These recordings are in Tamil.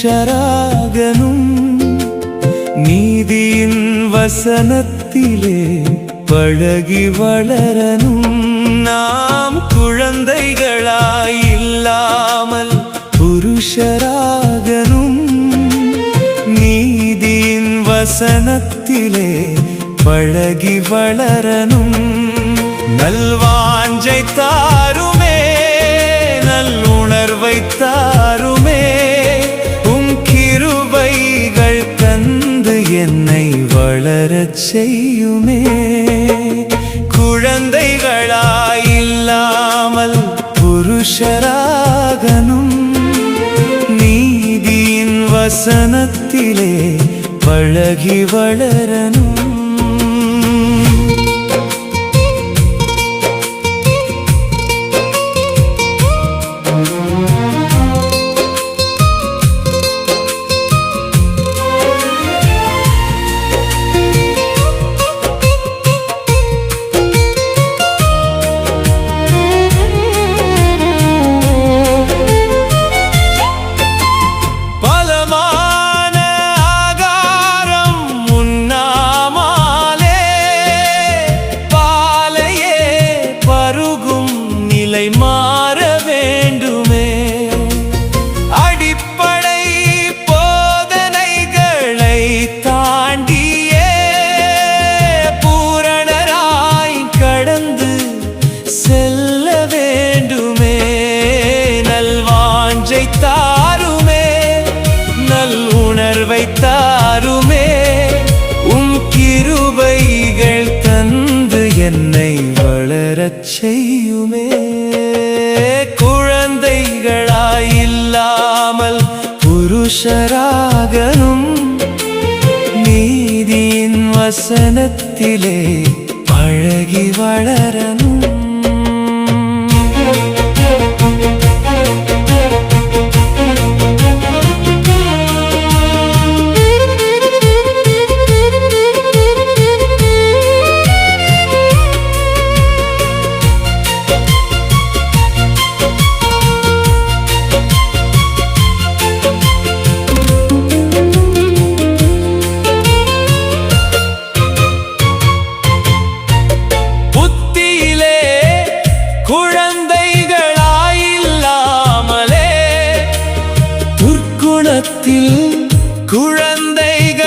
புருஷராகனும் நீதியின் வசனத்திலே பழகி வளரனும் நாம் குழந்தைகளாய் இல்லாமல் புருஷராகனும் நீதியின் வசனத்திலே பழகி வளரனும் நல்வாஞ்சை தாருமே நல்லுணர்வை தாருமே உம் கிருபைகள் தந்து என்னை வளரச் செய்யுமே குழந்தைகளாய் இல்லாமல் புருஷராகனும் நீதியின் வசனத்திலே பழகி வளரனும் மாற வேண்டுமே அடிப்படை போதனைகளை தாண்டியே பூரணராய் கடந்து செல்ல வேண்டுமே நல்வாஞ்சை தாருமே நல்லுணர்வை தாருமே உம் கிருபைகள் தந்து என்னை வளரச் செய்யுமே குழந்தைகளாய் இல்லாமல் புருஷராகனும் நீதியின் வசனத்திலே பழகி வளரனும்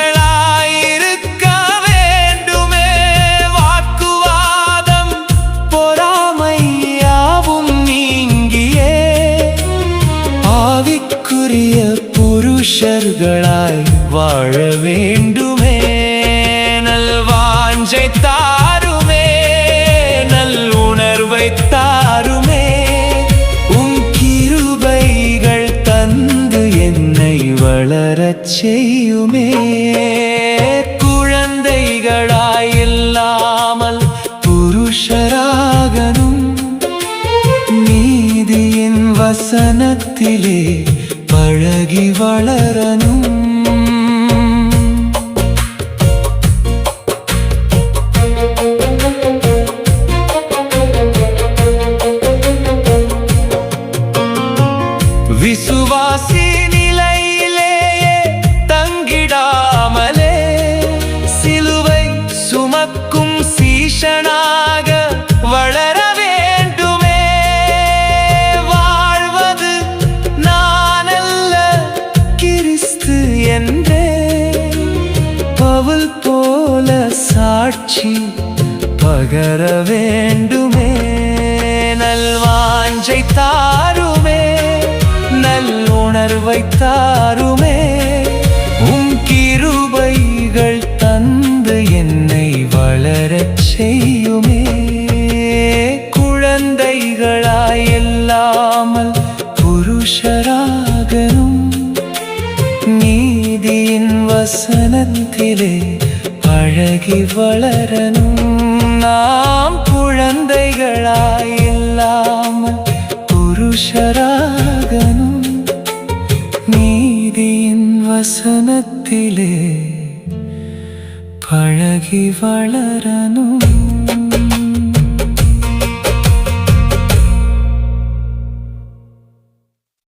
குழந்தைகளாயிருக்க வேண்டுமே வாக்குவாதம் பொறாமையாவும் நீங்கியே ஆவிக்குரிய புருஷர்களாய் வாழ வேண்டுமே நல்வாஞ்சை தாருமே நல்லுணர்வை தாருமே உம் கிருபைகள் தந்து என்னை வளரச் செய்யுமே குழந்தைகளாய் இல்லாமல் புருஷராகனும் நீதியின் வசனத்திலே பழகி வளரனும் விசுவாசி நிலையிலேயே தங்கிடாமலே சிலுவை சுமக்கும் சீஷனாக வளர வேண்டுமே வாழ்வது நானல்ல கிறிஸ்து என்றே பவுல் போல சாட்சி பகர வேண்டுமே நல்வாஞ்சை தாருமே நல்லுணர்வை தாருமே உம் கிருபைகள் தந்து என்னை வளரச் செய்யுமே குழந்தைகளாய் இல்லாமல் புருஷராகனும் நீதியின் வசனத்திலே பழகி வளரனும் நாம் குழந்தைகளாய் இல்லாமல் புருஷராகனும் நீதியின் வசனத்திலே பழகி வளரனும்